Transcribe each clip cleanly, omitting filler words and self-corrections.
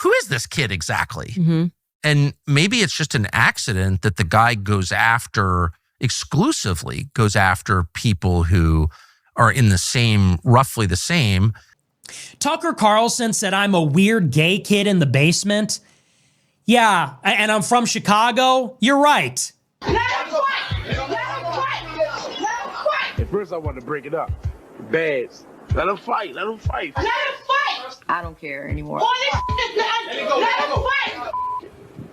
who is this kid exactly? Mm-hmm. And maybe it's just an accident that the guy exclusively goes after people who are in roughly the same. Tucker Carlson said, I'm a weird gay kid in the basement. Yeah, and I'm from Chicago. You're right. Let him fight! Let him fight! Let him fight! At first I wanted to break it up. Bads. Let him fight. Let him fight. Let him fight! I don't care anymore. All this let him fight!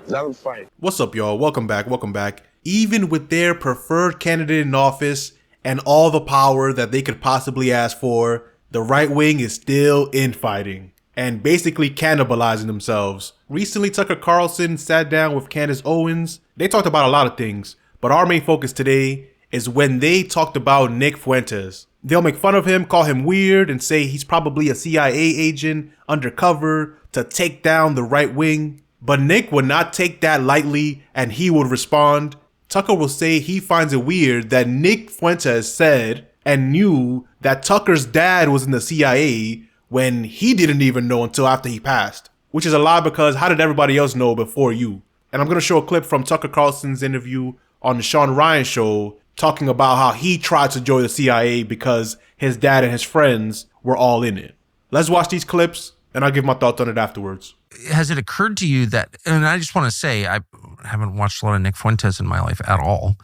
Let him fight. What's up, y'all? Welcome back. Even with their preferred candidate in office and all the power that they could possibly ask for, the right wing is still infighting and basically cannibalizing themselves. Recently, Tucker Carlson sat down with Candace Owens. They talked about a lot of things, but our main focus today is when they talked about Nick Fuentes. They'll make fun of him, call him weird, and say he's probably a CIA agent undercover to take down the right wing. But Nick would not take that lightly, and he would respond. Tucker will say he finds it weird that Nick Fuentes said and knew that Tucker's dad was in the CIA when he didn't even know until after he passed. Which is a lie, because how did everybody else know before you? And I'm going to show a clip from Tucker Carlson's interview on the Sean Ryan show talking about how he tried to join the CIA because his dad and his friends were all in it. Let's watch these clips and I'll give my thoughts on it afterwards. Has it occurred to you that, and I just want to say, I haven't watched a lot of Nick Fuentes in my life at all.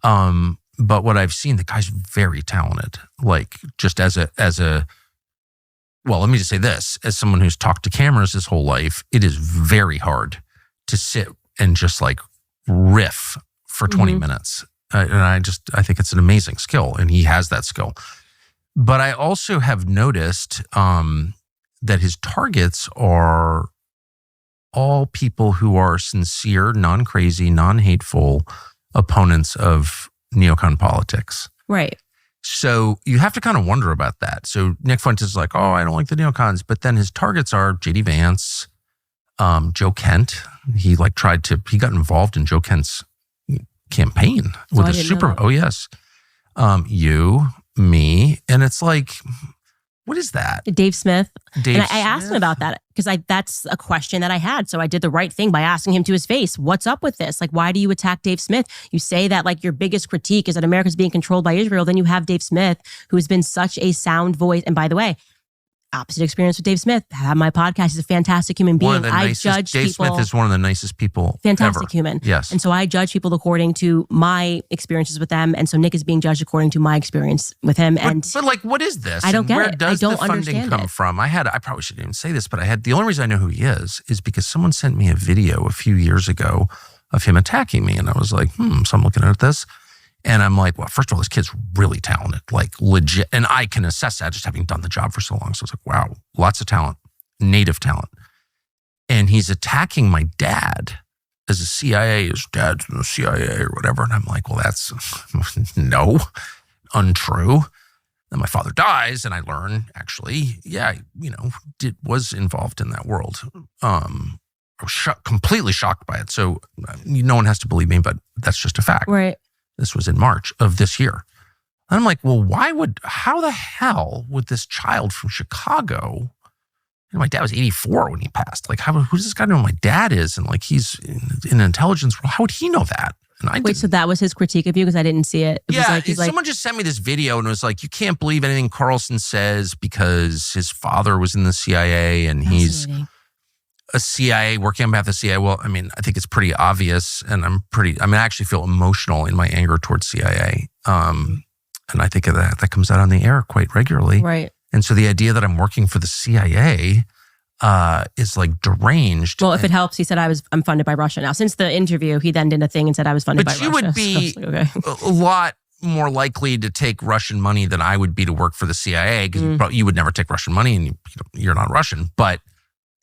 But what I've seen, the guy's very talented. Like just as a, well, let me just say this, as someone who's talked to cameras his whole life, it is very hard to sit and just like riff for 20 minutes. And I think it's an amazing skill, and he has that skill. But I also have noticed that his targets are all people who are sincere, non-crazy, non-hateful opponents of neocon politics. Right. So you have to kind of wonder about that. So Nick Fuentes is like, oh, I don't like the neocons. But then his targets are J.D. Vance, Joe Kent. He got involved in Joe Kent's campaign with a super, oh yes. You, me. And it's like, what is that? Dave Smith. I asked him about that because that's a question that I had. So I did the right thing by asking him to his face. What's up with this? Like, why do you attack Dave Smith? You say that like your biggest critique is that America's being controlled by Israel. Then you have Dave Smith, who has been such a sound voice. And by the way, opposite experience with Dave Smith. I have my podcast. He's a fantastic human being. Dave Smith is one of the nicest people fantastic ever. Human. Yes. And so I judge people according to my experiences with them. And so Nick is being judged according to my experience with him. But like, what is this? I don't get Where it. does I don't the funding come from? I probably shouldn't even say this, but the only reason I know who he is because someone sent me a video a few years ago of him attacking me. And I was like, so I'm looking at this. And I'm like, well, first of all, this kid's really talented, like legit. And I can assess that just having done the job for so long. So it's like, wow, lots of talent, native talent. And he's attacking my dad as a CIA, his dad's in the CIA or whatever. And I'm like, well, that's untrue. Then my father dies and I learn actually, was involved in that world. I was completely shocked by it. So no one has to believe me, but that's just a fact. Right. This was in March of this year. And I'm like, well, how the hell would this child from Chicago, my dad was 84 when he passed. Like, who does this guy know who my dad is? And like, he's in intelligence. How would he know that? And I so that was his critique of you because I didn't see it. Someone just sent me this video and it was like, you can't believe anything Carlson says because his father was in the CIA and he's a CIA working on behalf of the CIA. Well, I mean, I think it's pretty obvious, and I actually feel emotional in my anger towards CIA. And I think that comes out on the air quite regularly. Right. And so the idea that I'm working for the CIA is like deranged. Well, if it helps, he said I'm funded by Russia now. Since the interview, he then did a thing and said I was funded by Russia. But you would be a lot more likely to take Russian money than I would be to work for the CIA, because you would never take Russian money and you're not Russian. But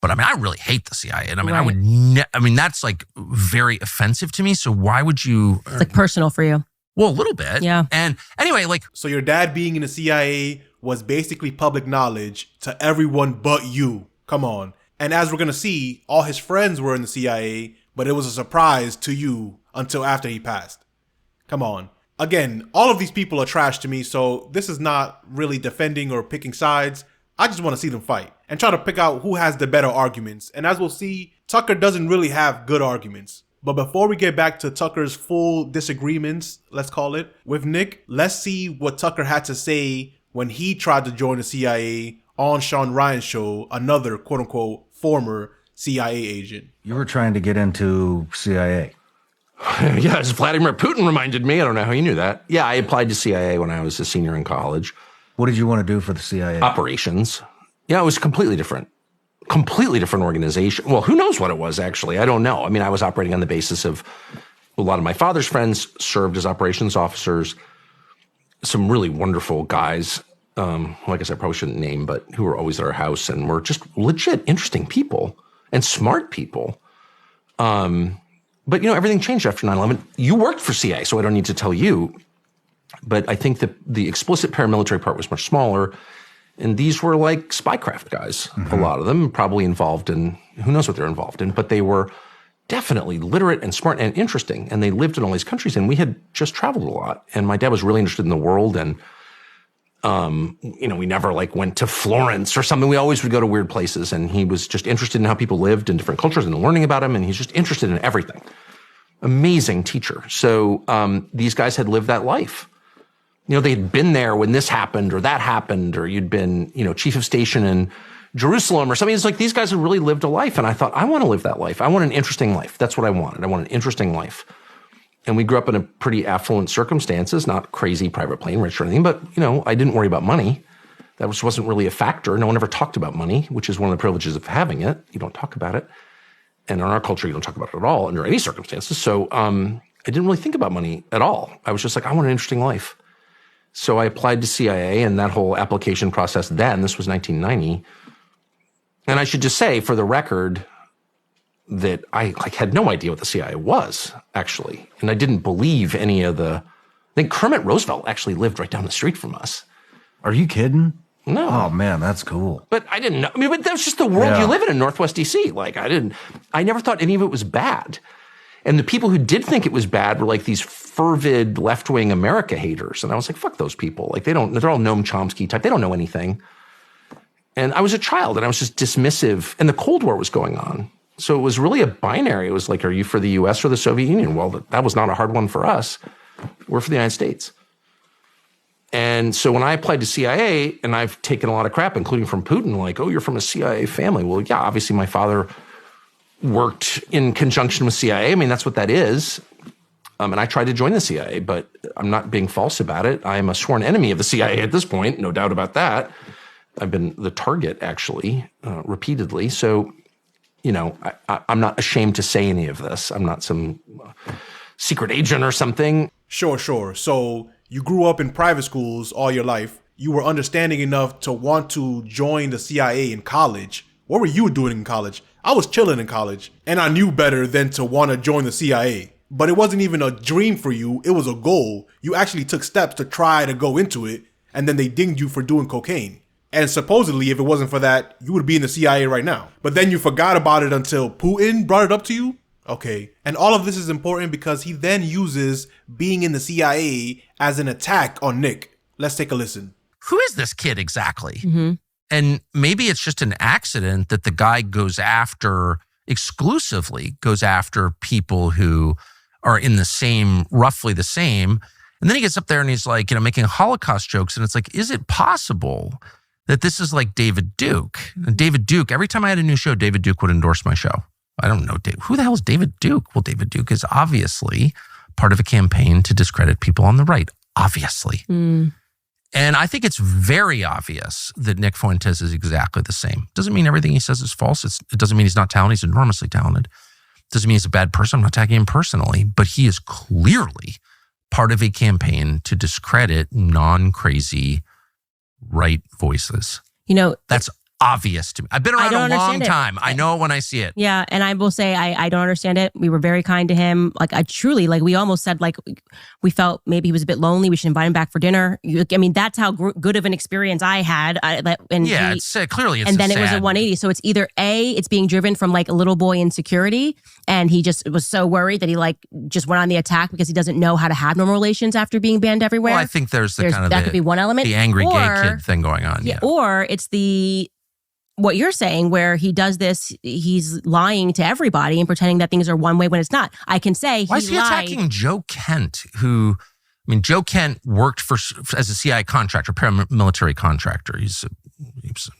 I mean, I really hate the CIA. And I mean, right. That's like very offensive to me. So why would you? It's like personal for you. Well, a little bit. Yeah. And anyway, so your dad being in the CIA was basically public knowledge to everyone but you. Come on. And as we're going to see, all his friends were in the CIA, but it was a surprise to you until after he passed. Come on. Again, all of these people are trash to me. So this is not really defending or picking sides. I just want to see them fight. and try to pick out who has the better arguments. And as we'll see, Tucker doesn't really have good arguments. But before we get back to Tucker's full disagreements, let's call it, with Nick, let's see what Tucker had to say when he tried to join the CIA on Sean Ryan's show, another quote-unquote former CIA agent. You were trying to get into CIA. Yeah, as Vladimir Putin reminded me. I don't know how you knew that. Yeah, I applied to CIA when I was a senior in college. What did you want to do for the CIA? Operations. Yeah, it was completely different organization. Well, who knows what it was, actually? I don't know. I mean, I was operating on the basis of a lot of my father's friends served as operations officers. Some really wonderful guys, who I guess I probably shouldn't name, but who were always at our house and were just legit interesting people and smart people. But, everything changed after 9/11. You worked for CIA, so I don't need to tell you. But I think that the explicit paramilitary part was much smaller. And these were like spycraft guys, a lot of them probably involved in, who knows what they're involved in, but they were definitely literate and smart and interesting. And they lived in all these countries, and we had just traveled a lot. And my dad was really interested in the world. And, we never like went to Florence or something. We always would go to weird places. And he was just interested in how people lived in different cultures and learning about them. And he's just interested in everything. Amazing teacher. So these guys had lived that life. They'd been there when this happened or that happened, or you'd been, chief of station in Jerusalem or something. It's like these guys had really lived a life. And I thought, I want to live that life. I want an interesting life. That's what I wanted. I want an interesting life. And we grew up in a pretty affluent circumstances, not crazy private plane rich or anything, but, I didn't worry about money. That wasn't really a factor. No one ever talked about money, which is one of the privileges of having it. You don't talk about it. And in our culture, you don't talk about it at all under any circumstances. So I didn't really think about money at all. I was just like, I want an interesting life. So I applied to CIA, and that whole application process this was 1990. And I should just say, for the record, that I had no idea what the CIA was, actually. And I didn't believe any of I think Kermit Roosevelt actually lived right down the street from us. Are you kidding? No. Oh, man, that's cool. But I didn't know. I mean, but that's just the world you live in Northwest D.C. Like, I never thought any of it was bad. And the people who did think it was bad were like these fervid left-wing America haters. And I was like, fuck those people. Like, they're all Noam Chomsky type. They don't know anything. And I was a child, and I was just dismissive. And the Cold War was going on. So it was really a binary. It was like, are you for the U.S. or the Soviet Union? Well, that was not a hard one for us. We're for the United States. And so when I applied to CIA, and I've taken a lot of crap, including from Putin, like, oh, you're from a CIA family. Well, yeah, obviously my father worked in conjunction with CIA. I mean, that's what that is. And I tried to join the CIA, but I'm not being false about it. I am a sworn enemy of the CIA at this point, no doubt about that. I've been the target, actually, repeatedly. So, I'm not ashamed to say any of this. I'm not some secret agent or something. Sure. So you grew up in private schools all your life. You were understanding enough to want to join the CIA in college. What were you doing in college? I was chilling in college, and I knew better than to want to join the CIA. But it wasn't even a dream for you. It was a goal. You actually took steps to try to go into it, and then they dinged you for doing cocaine. And supposedly, if it wasn't for that, you would be in the CIA right now. But then you forgot about it until Putin brought it up to you? Okay. And all of this is important because he then uses being in the CIA as an attack on Nick. Let's take a listen. Who is this kid exactly? And maybe it's just an accident that the guy exclusively goes after people who are in roughly the same. And then he gets up there and he's like, making Holocaust jokes. And it's like, is it possible that this is like David Duke? And David Duke, every time I had a new show, David Duke would endorse my show. I don't know, who the hell is David Duke? Well, David Duke is obviously part of a campaign to discredit people on the right, obviously. And I think it's very obvious that Nick Fuentes is exactly the same. Doesn't mean everything he says is false. It doesn't mean he's not talented. He's enormously talented. Doesn't mean he's a bad person. I'm not attacking him personally, but he is clearly part of a campaign to discredit non-crazy right voices. That's obvious to me. I've been around a long time. I know it when I see it. Yeah. And I will say, I don't understand it. We were very kind to him. Like, I truly, we almost said, we felt maybe he was a bit lonely. We should invite him back for dinner. That's how good of an experience I had. Clearly it's and then it was a 180. So it's either A, it's being driven from a little boy insecurity. And he just was so worried that he just went on the attack because he doesn't know how to have normal relations after being banned everywhere. Well, I think that could be one element. The angry gay kid thing going on. Or it's what you're saying, where he does this, he's lying to everybody and pretending that things are one way when it's not. I can say why is he lied. attacking Joe Kent, who, I mean, Joe Kent worked as a CIA contractor, paramilitary contractor. He was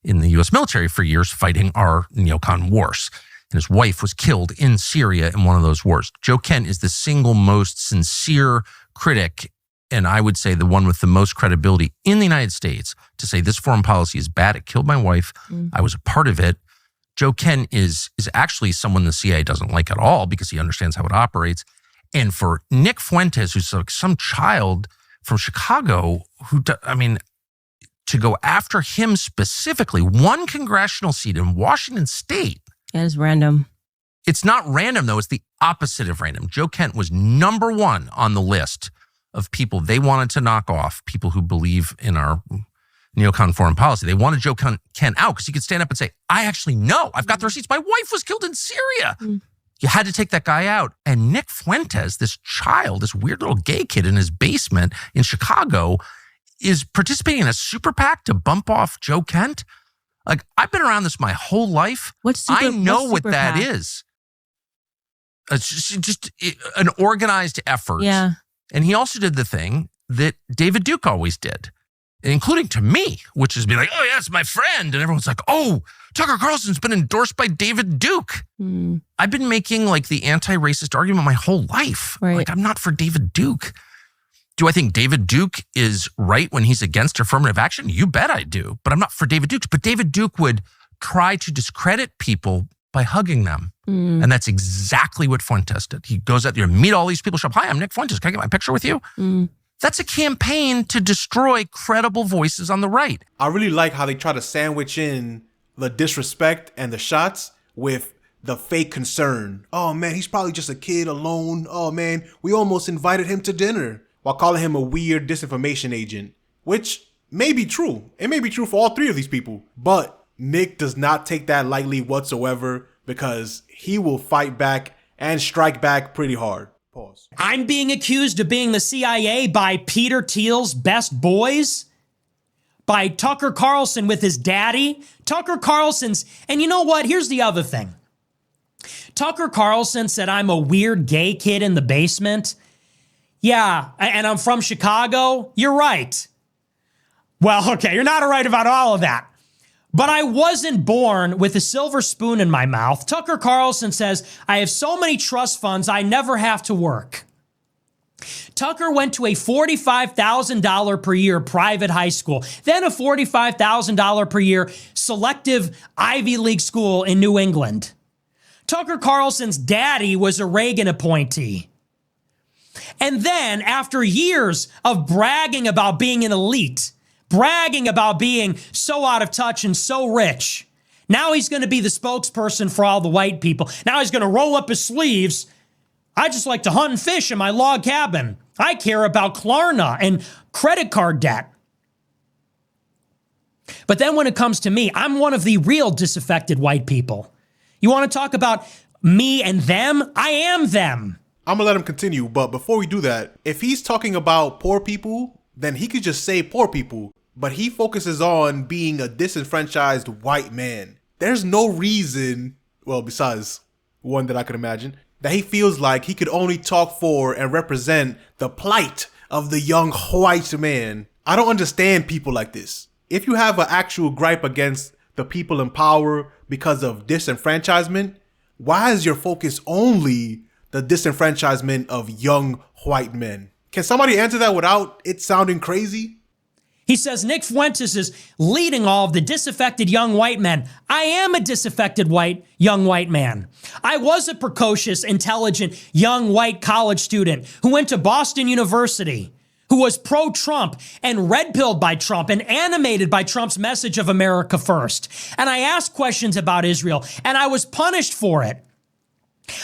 in the U.S. military for years fighting our neocon wars. And his wife was killed in Syria in one of those wars. Joe Kent is the single most sincere critic, and I would say the one with the most credibility in the United States to say this foreign policy is bad. It killed my wife. I was a part of it. Joe Kent is actually someone the CIA doesn't like at all because he understands how it operates. And for Nick Fuentes, who's like some child from Chicago, to go after him specifically, one congressional seat in Washington State. That is random. It's not random, though. It's the opposite of random. Joe Kent was number one on the list of people they wanted to knock off, people who believe in our neocon foreign policy. They wanted Joe Kent out because he could stand up and say, I actually know. I've got the receipts. My wife was killed in Syria. You had to take that guy out. And Nick Fuentes, this child, this weird little gay kid in his basement in Chicago, is participating in a super PAC to bump off Joe Kent. Like, I've been around this my whole life. I know what that is. It's just an organized effort. Yeah. And he also did the thing that David Duke always did, including to me, which is be like, oh, yeah, it's my friend. And everyone's like, oh, Tucker Carlson's been endorsed by David Duke. I've been making like the anti-racist argument my whole life. Right. Like, I'm not for David Duke. Do I think David Duke is right when he's against affirmative action? You bet I do. But I'm not for David Duke. But David Duke would try to discredit people by hugging them. And that's exactly what Fuentes did. He goes out there and meet all these people, show up, hi, I'm Nick Fuentes. Can I get my picture with you? That's a campaign to destroy credible voices on the right. I really like how they try to sandwich in the disrespect and the shots with the fake concern. Oh, man, he's probably just a kid alone. Oh, man, we almost invited him to dinner, while calling him a weird disinformation agent, which may be true. It may be true for all three of these people. But Nick does not take that lightly whatsoever because he will fight back and strike back pretty hard. Pause. I'm being accused of being the CIA by Peter Thiel's best boys, by Tucker Carlson with his daddy. Tucker Carlson's, and you know what? Here's the other thing. Tucker Carlson said I'm a weird gay kid in the basement. Yeah, and I'm from Chicago. You're right. Well, okay, you're not right about all of that. But I wasn't born with a silver spoon in my mouth. Tucker Carlson says, I have so many trust funds, I never have to work. Tucker went to a $45,000 per year private high school, then a $45,000 per year selective Ivy League school in New England. Tucker Carlson's daddy was a Reagan appointee. And then, after years of bragging about being an elite, bragging about being so out of touch and so rich, now he's going to be the spokesperson for all the white people. Now he's going to roll up his sleeves. I just like to hunt and fish in my log cabin. I care about Klarna and credit card debt. But then when it comes to me, I'm one of the real disaffected white people. You want to talk about me and them? I am them. I'm gonna let him continue, but before we do that, if he's talking about poor people, then he could just say poor people, but he focuses on being a disenfranchised white man. There's no reason, well, besides one that I could imagine, that he feels like he could only talk for and represent the plight of the young white man. I don't understand people like this. If you have an actual gripe against the people in power because of disenfranchisement, why is your focus only the disenfranchisement of young white men? Can somebody answer that without it sounding crazy? He says Nick Fuentes is leading all of the disaffected young white men. I am a disaffected young white man. I was a precocious, intelligent, young white college student who went to Boston University, who was pro-Trump and red-pilled by Trump and animated by Trump's message of America first. And I asked questions about Israel, and I was punished for it.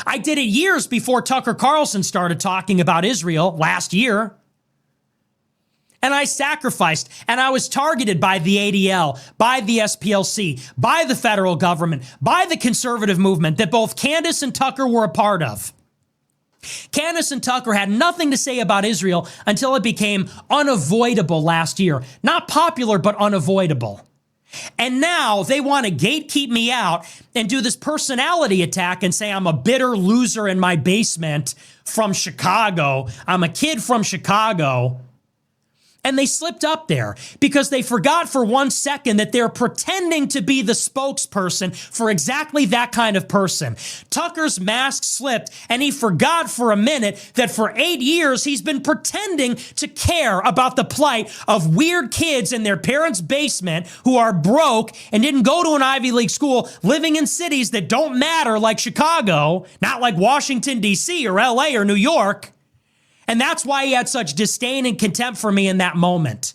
I did it years before Tucker Carlson started talking about Israel last year. And I sacrificed, and I was targeted by the ADL, by the SPLC, by the federal government, by the conservative movement that both Candace and Tucker were a part of. Candace and Tucker had nothing to say about Israel until it became unavoidable last year. Not popular, but unavoidable. And now they want to gatekeep me out and do this personality attack and say I'm a bitter loser in my basement from Chicago. I'm a kid from Chicago. And they slipped up there because they forgot for 1 second that they're pretending to be the spokesperson for exactly that kind of person. Tucker's mask slipped and he forgot for a minute that for 8 years he's been pretending to care about the plight of weird kids in their parents' basement who are broke and didn't go to an Ivy League school, living in cities that don't matter like Chicago, not like Washington, D.C. or LA or New York. And that's why he had such disdain and contempt for me in that moment.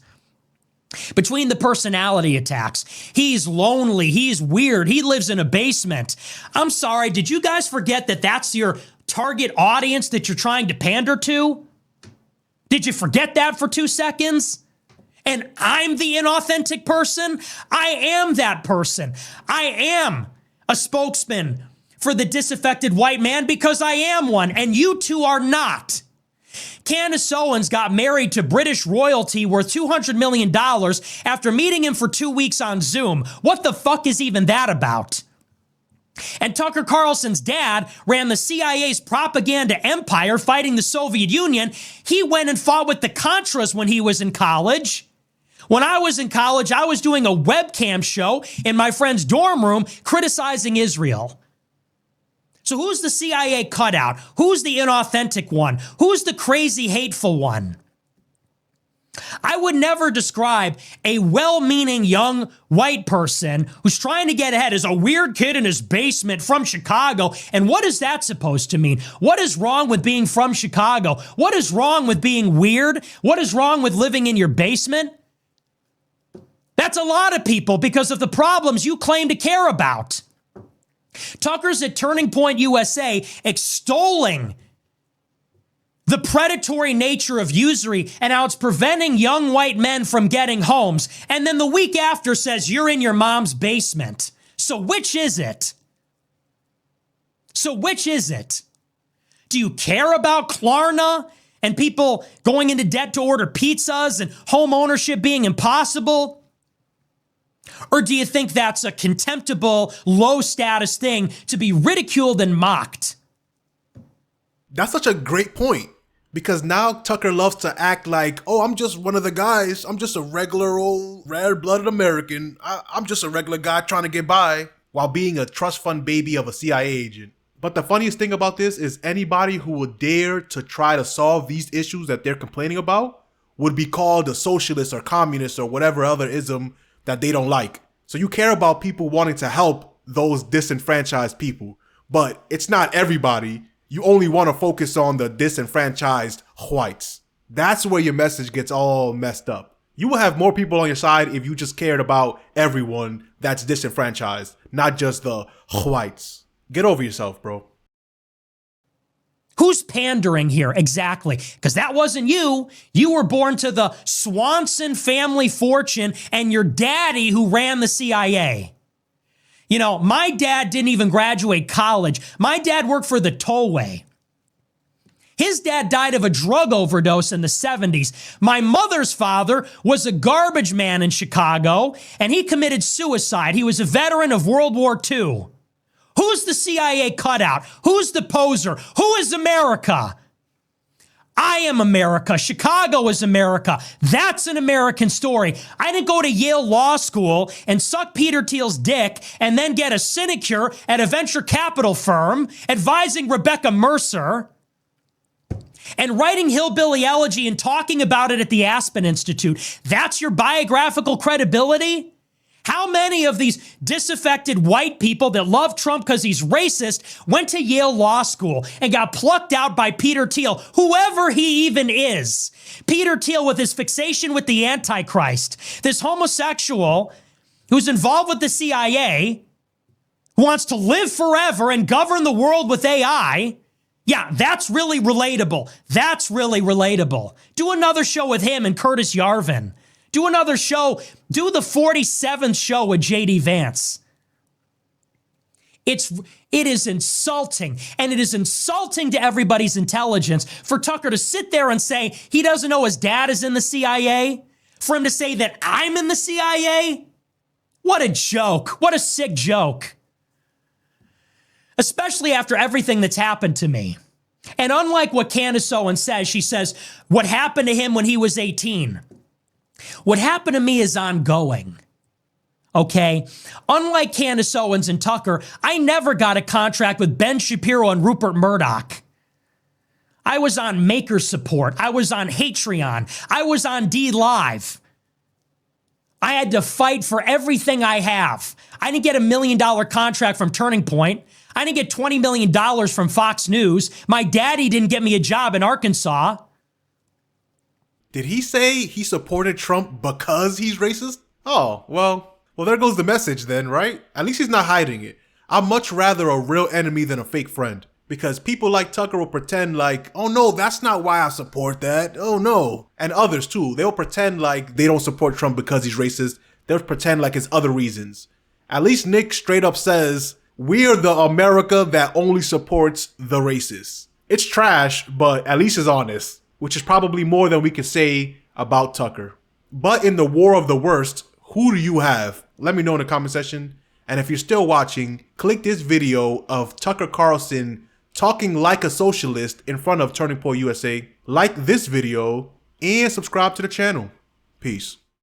Between the personality attacks, he's lonely, he's weird, he lives in a basement. I'm sorry, did you guys forget that that's your target audience that you're trying to pander to? Did you forget that for 2 seconds? And I'm the inauthentic person? I am that person. I am a spokesman for the disaffected white man because I am one, and you two are not. Candace Owens got married to British royalty worth $200 million after meeting him for 2 weeks on Zoom. What the fuck is even that about? And Tucker Carlson's dad ran the CIA's propaganda empire fighting the Soviet Union. He went and fought with the Contras when he was in college. When I was in college, I was doing a webcam show in my friend's dorm room criticizing Israel. So who's the CIA cutout? Who's the inauthentic one? Who's the crazy, hateful one? I would never describe a well-meaning young white person who's trying to get ahead as a weird kid in his basement from Chicago. And what is that supposed to mean? What is wrong with being from Chicago? What is wrong with being weird? What is wrong with living in your basement? That's a lot of people because of the problems you claim to care about. Tucker's at Turning Point USA extolling the predatory nature of usury and how it's preventing young white men from getting homes. And then the week after says, you're in your mom's basement. So which is it? Do you care about Klarna and people going into debt to order pizzas and home ownership being impossible? Or do you think that's a contemptible, low-status thing to be ridiculed and mocked? That's such a great point, because now Tucker loves to act like, oh, I'm just one of the guys. I'm just a regular old rare-blooded American. I'm just a regular guy trying to get by while being a trust fund baby of a CIA agent. But the funniest thing about this is anybody who would dare to try to solve these issues that they're complaining about would be called a socialist or communist or whatever other ism that they don't like. So you care about people wanting to help those disenfranchised people, but it's not everybody. You only want to focus on the disenfranchised whites. That's where your message gets all messed up. You will have more people on your side if you just cared about everyone that's disenfranchised, not just the whites. Get over yourself, bro. Who's pandering here exactly? Because that wasn't you. You were born to the Swanson family fortune and your daddy who ran the CIA. You know, my dad didn't even graduate college. My dad worked for the tollway. His dad died of a drug overdose in the 70s. My mother's father was a garbage man in Chicago, and he committed suicide. He was a veteran of World War II. Who's the CIA cutout? Who's the poser? Who is America? I am America. Chicago is America. That's an American story. I didn't go to Yale Law School and suck Peter Thiel's dick and then get a sinecure at a venture capital firm advising Rebecca Mercer and writing Hillbilly Elegy and talking about it at the Aspen Institute. That's your biographical credibility? How many of these disaffected white people that love Trump because he's racist went to Yale Law School and got plucked out by Peter Thiel, whoever he even is? Peter Thiel with his fixation with the Antichrist, this homosexual who's involved with the CIA, who wants to live forever and govern the world with AI. Yeah, that's really relatable. That's really relatable. Do another show with him and Curtis Yarvin. Do another show. Do the 47th show with J.D. Vance. It is insulting, and it is insulting to everybody's intelligence for Tucker to sit there and say he doesn't know his dad is in the CIA, for him to say that I'm in the CIA. What a joke. What a sick joke. Especially after everything that's happened to me. And unlike what Candace Owens says, she says, what happened to him when he was 18? What happened to me is ongoing. Okay? Unlike Candace Owens and Tucker, I never got a contract with Ben Shapiro and Rupert Murdoch. I was on Maker Support. I was on Patreon. I was on D Live. I had to fight for everything I have. I didn't get $1 million contract from Turning Point. I didn't get $20 million from Fox News. My daddy didn't get me a job in Arkansas. Did he say he supported Trump because he's racist? Oh, well, there goes the message then, right? At least he's not hiding it. I'd much rather a real enemy than a fake friend. Because people like Tucker will pretend like, oh no, that's not why I support that. Oh no. And others too. They'll pretend like they don't support Trump because he's racist. They'll pretend like it's other reasons. At least Nick straight up says, we're the America that only supports the racists. It's trash, but at least it's honest, which is probably more than we can say about Tucker. But in the war of the worst, who do you have? Let me know in the comment section. And if you're still watching, click this video of Tucker Carlson talking like a socialist in front of Turning Point USA, like this video, and subscribe to the channel. Peace.